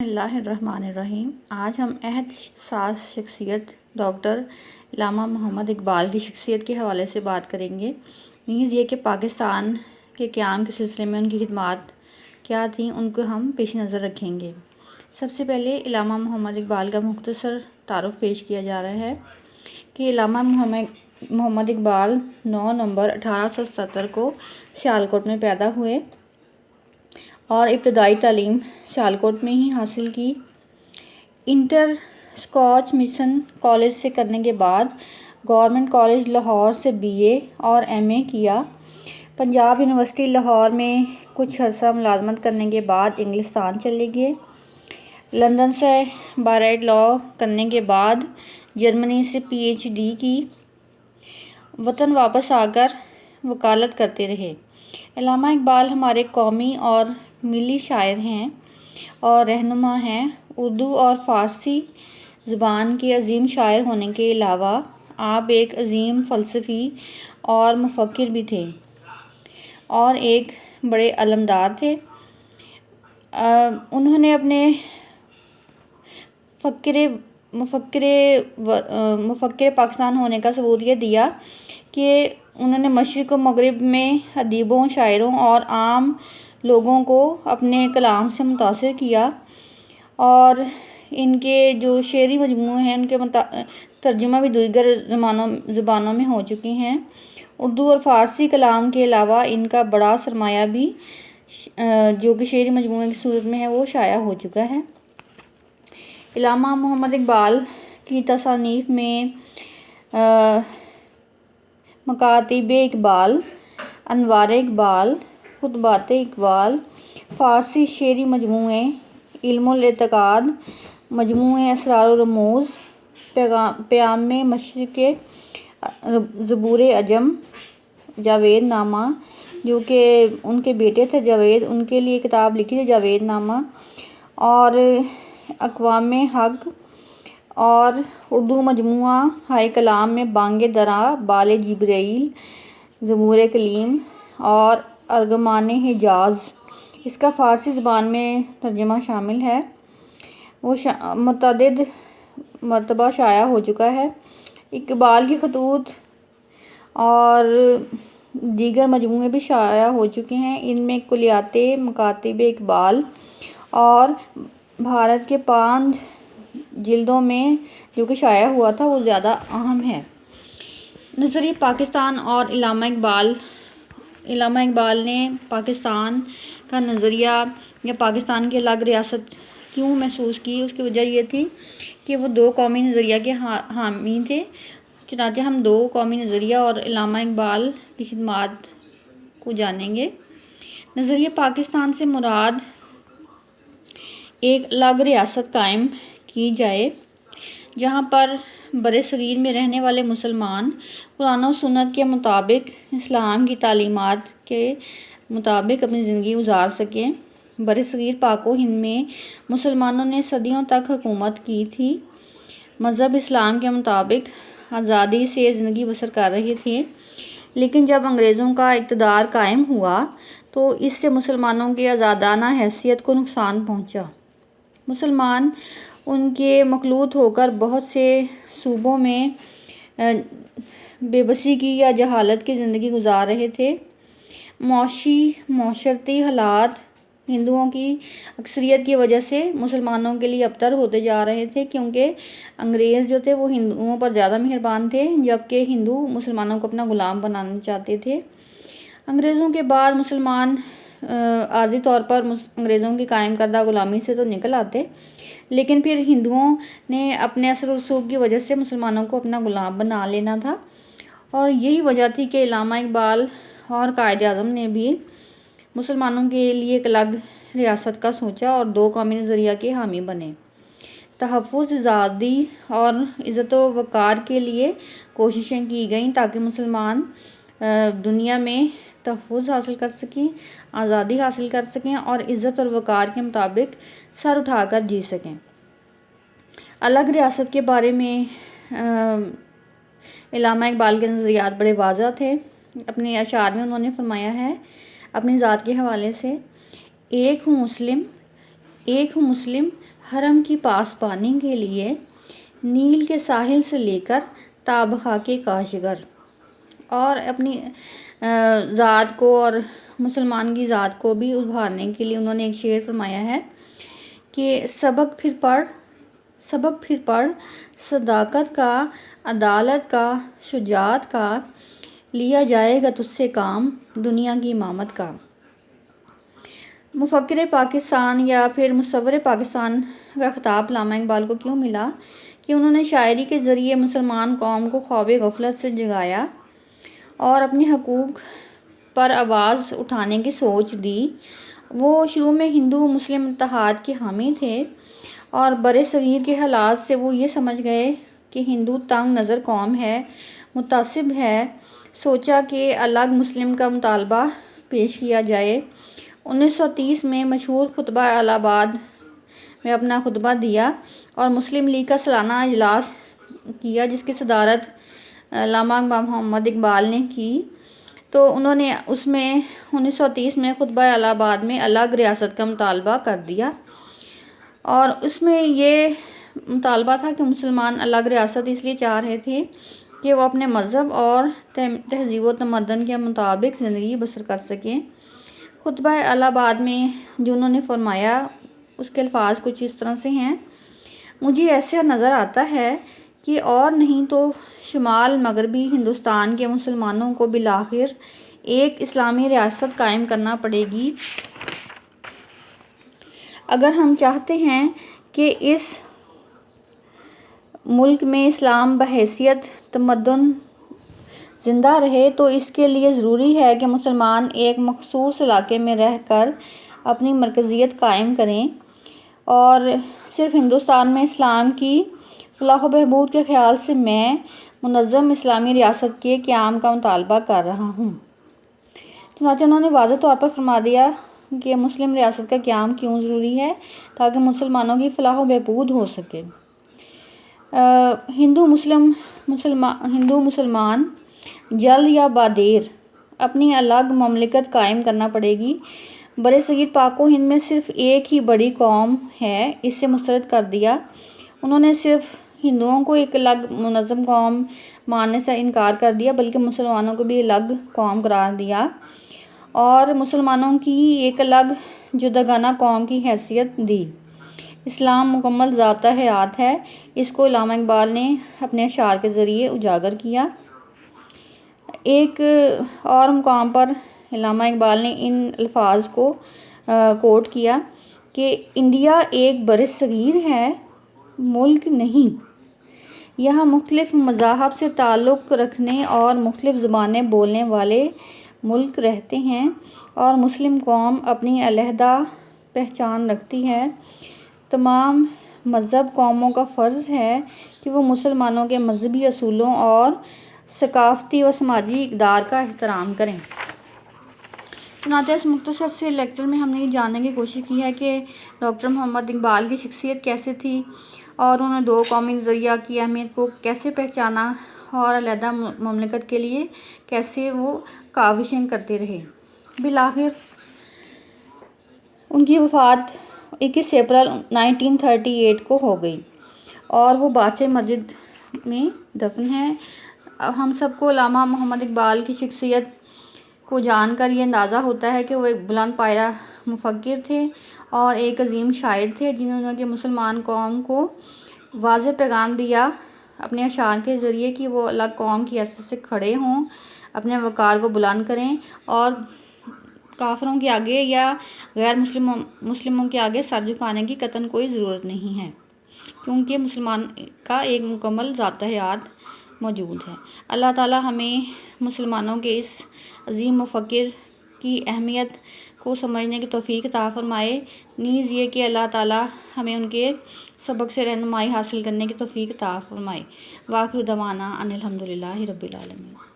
بسم اللہ الرحمن الرحیم۔ آج ہم عہد ساز شخصیت ڈاکٹر علامہ محمد اقبال کی شخصیت کے حوالے سے بات کریں گے۔ نیز یہ کہ پاکستان کے قیام کے سلسلے میں ان کی خدمات کیا تھیں، ان کو ہم پیش نظر رکھیں گے۔ سب سے پہلے علامہ محمد اقبال کا مختصر تعارف پیش کیا جا رہا ہے کہ علامہ محمد اقبال 9 نومبر 1877 کو سیالکوٹ میں پیدا ہوئے اور ابتدائی تعلیم سیالکوٹ میں ہی حاصل کی۔ انٹر اسکاچ مشن کالج سے کرنے کے بعد گورنمنٹ کالج لاہور سے BA اور MA کیا۔ پنجاب یونیورسٹی لاہور میں کچھ عرصہ ملازمت کرنے کے بعد انگلستان چلے گئے۔ لندن سے بارائٹ لا کرنے کے بعد جرمنی سے PhD کی۔ وطن واپس آ کر وکالت کرتے رہے۔ علامہ اقبال ہمارے قومی اور ملی شاعر ہیں اور رہنما ہیں۔ اردو اور فارسی زبان کے عظیم شاعر ہونے کے علاوہ آپ ایک عظیم فلسفی اور مفکر بھی تھے اور ایک بڑے علمدار تھے۔ انہوں نے اپنے مفکر پاکستان ہونے کا ثبوت یہ دیا کہ انہوں نے مشرق و مغرب میں ادیبوں، شاعروں اور عام لوگوں کو اپنے کلام سے متاثر کیا اور ان کے جو شعری مجموعے ہیں ان کے ترجمہ بھی دیگر زبانوں میں ہو چکے ہیں۔ اردو اور فارسی کلام کے علاوہ ان کا بڑا سرمایہ بھی جو کہ شعری مجموعے کی صورت میں ہے وہ شائع ہو چکا ہے۔ علامہ محمد اقبال کی تصانیف میں مکاتیب اقبال، انوار اقبال، خطبات اقبال، فارسی شعری مجموعے، علم الاعتقاد، مجموعہ اسرار و رموز، پیام مشرق، زبور عجم، جاوید نامہ جو کہ ان کے بیٹے تھے جاوید، ان کے لیے کتاب لکھی تھی جاوید نامہ، اور اقوام حق اور اردو مجموعہ ہائے کلام میں بانگ درا، بال جبرائیل، زبور کلیم اور ارغمان حجاز۔ اس کا فارسی زبان میں ترجمہ شامل ہے۔ وہ متعدد مرتبہ شائع ہو چکا ہے۔ اقبال کی خطوط اور دیگر مجموعے بھی شائع ہو چکے ہیں۔ ان میں کلیات مکاتیب اقبال اور بھارت کے 5 جلدوں میں جو کہ شائع ہوا تھا وہ زیادہ اہم ہے۔ نظریہ پاکستان اور علامہ اقبال نے پاکستان کا نظریہ یا پاکستان کی الگ ریاست کیوں محسوس کی، اس کی وجہ یہ تھی کہ وہ 2 قومی نظریہ کے حامی تھے۔ چنانچہ ہم 2 قومی نظریہ اور علامہ اقبال کی خدمات کو جانیں گے۔ نظریہ پاکستان سے مراد ایک الگ ریاست قائم کی جائے جہاں پر برصغیر میں رہنے والے مسلمان قرآن و سنت کے مطابق، اسلام کی تعلیمات کے مطابق اپنی زندگی گزار سکیں۔ برصغیر پاک و ہند میں مسلمانوں نے صدیوں تک حکومت کی تھی، مذہب اسلام کے مطابق آزادی سے زندگی بسر کر رہے تھے، لیکن جب انگریزوں کا اقتدار قائم ہوا تو اس سے مسلمانوں کی آزادانہ حیثیت کو نقصان پہنچا۔ مسلمان ان کے مخلوط ہو کر بہت سے صوبوں میں بے بسی کی یا جہالت کی زندگی گزار رہے تھے۔ معاشرتی حالات ہندوؤں کی اکثریت کی وجہ سے مسلمانوں کے لیے ابتر ہوتے جا رہے تھے، کیونکہ انگریز جو تھے وہ ہندوؤں پر زیادہ مہربان تھے جبکہ ہندو مسلمانوں کو اپنا غلام بنانا چاہتے تھے۔ انگریزوں کے بعد مسلمان عارضی طور پر انگریزوں کی قائم کردہ غلامی سے تو نکل آتے، لیکن پھر ہندوؤں نے اپنے اثر و رسوخ کی وجہ سے مسلمانوں کو اپنا غلام بنا لینا تھا، اور یہی وجہ تھی کہ علامہ اقبال اور قائد اعظم نے بھی مسلمانوں کے لیے ایک الگ ریاست کا سوچا اور 2 قومی نظریہ کے حامی بنے۔ تحفظ، آزادی اور عزت و وقار کے لیے کوششیں کی گئیں تاکہ مسلمان دنیا میں تحفظ حاصل کر سکیں، آزادی حاصل کر سکیں اور عزت اور وقار کے مطابق سر اٹھا کر جی سکیں۔ الگ ریاست کے بارے میں علامہ اقبال کے نظریات بڑے واضح تھے۔ اپنے اشعار میں انہوں نے فرمایا ہے اپنی ذات کے حوالے سے، ایک ہوں مسلم، ایک ہوں مسلم حرم کی پاسبانی کے لیے، نیل کے ساحل سے لے کر تاب خاک کاشغر. اور اپنی ذات کو اور مسلمان کی ذات کو بھی ابھارنے کے لیے انہوں نے ایک شعر فرمایا ہے کہ سبق پھر پڑھ صداقت کا، عدالت کا، شجاعت کا، لیا جائے گا تجھ سے کام دنیا کی امامت کا. مفکر پاکستان یا پھر مصور پاکستان کا خطاب علامہ اقبال کو کیوں ملا کہ انہوں نے شاعری کے ذریعے مسلمان قوم کو خواب غفلت سے جگایا اور اپنے حقوق پر آواز اٹھانے کی سوچ دی. وہ شروع میں ہندو مسلم اتحاد کے حامی تھے اور برصغیر کے حالات سے وہ یہ سمجھ گئے کہ ہندو تنگ نظر قوم ہے، متعصب ہے. سوچا کہ الگ مسلم کا مطالبہ پیش کیا جائے. 1930 میں مشہور خطبہ الہ آباد میں اپنا خطبہ دیا اور مسلم لیگ کا سالانہ اجلاس کیا جس کی صدارت علامہ محمد اقبال نے کی. تو انہوں نے اس میں 1930 میں خطبہ الہ آباد میں الگ ریاست کا مطالبہ کر دیا اور اس میں یہ مطالبہ تھا کہ مسلمان الگ ریاست اس لیے چاہ رہے تھے کہ وہ اپنے مذہب اور تہذیب و تمدن کے مطابق زندگی بسر کر سکیں. خطبہ الہ آباد میں جو انہوں نے فرمایا اس کے الفاظ کچھ اس طرح سے ہیں: مجھے ایسا نظر آتا ہے کہ اور نہیں تو شمال مغربی ہندوستان کے مسلمانوں کو بالآخر ایک اسلامی ریاست قائم کرنا پڑے گی اگر ہم چاہتے ہیں کہ اس ملک میں اسلام بحیثیت تمدن زندہ رہے. تو اس کے لیے ضروری ہے کہ مسلمان ایک مخصوص علاقے میں رہ کر اپنی مرکزیت قائم کریں اور صرف ہندوستان میں اسلام کی فلاح و بہبود کے خیال سے میں منظم اسلامی ریاست کے قیام کا مطالبہ کر رہا ہوں. چنانچہ انہوں نے واضح طور پر فرما دیا کہ مسلم ریاست کا قیام کیوں ضروری ہے تاکہ مسلمانوں کی فلاح و بہبود ہو سکے. ہندو مسلمان جلد یا بعدیر اپنی الگ مملکت قائم کرنا پڑے گی. برصغیر پاک و ہند میں صرف ایک ہی بڑی قوم ہے، اس سے مسترد کر دیا. انہوں نے صرف ہندوؤں کو ایک الگ منظم قوم ماننے سے انکار کر دیا بلکہ مسلمانوں کو بھی الگ قوم قرار دیا اور مسلمانوں کی ایک الگ جداگانہ قوم کی حیثیت دی. اسلام مکمل ضابطہ حیات ہے، اس کو علامہ اقبال نے اپنے اشعار کے ذریعے اجاگر کیا. ایک اور مقام پر علامہ اقبال نے ان الفاظ کو کوٹ کیا کہ انڈیا ایک برصغیر ہے، ملک نہیں. یہاں مختلف مذاہب سے تعلق رکھنے اور مختلف زبانیں بولنے والے ملک رہتے ہیں اور مسلم قوم اپنی علیحدہ پہچان رکھتی ہے. تمام مذہب قوموں کا فرض ہے کہ وہ مسلمانوں کے مذہبی اصولوں اور ثقافتی و سماجی اقدار کا احترام کریں. چنانچہ اس مختصر سے لیکچر میں ہم نے یہ جاننے کی کوشش کی ہے کہ ڈاکٹر محمد اقبال کی شخصیت کیسے تھی اور انہوں نے دو قومی نظریہ کی اہمیت کو کیسے پہچانا اور علیحدہ مملکت کے لیے کیسے وہ کاوشیں کرتے رہے. بالآخر ان کی وفات 21 اپریل 1938 کو ہو گئی اور وہ باچہ مسجد میں دفن ہے. ہم سب کو علامہ محمد اقبال کی شخصیت کو جان کر یہ اندازہ ہوتا ہے کہ وہ ایک بلند پایہ مفکر تھے اور ایک عظیم شاعر تھے جنہوں نے مسلمان قوم کو واضح پیغام دیا اپنے اشعار کے ذریعے کہ وہ الگ قوم کی حیثیت سے کھڑے ہوں، اپنے وقار کو بلند کریں اور کافروں کے آگے یا غیر مسلموں کے آگے سر جھکانے کی قطعاً کوئی ضرورت نہیں ہے کیونکہ مسلمان کا ایک مکمل ضابطہ حیات موجود ہے. اللہ تعالیٰ ہمیں مسلمانوں کے اس عظیم مفکر کی اہمیت کو سمجھنے کی توفیق عطا فرمائے، نیز یہ کہ اللہ تعالیٰ ہمیں ان کے سبق سے رہنمائی حاصل کرنے کی توفیق عطا فرمائے. وآخر دعوانا ان الحمد للہ رب العالمین.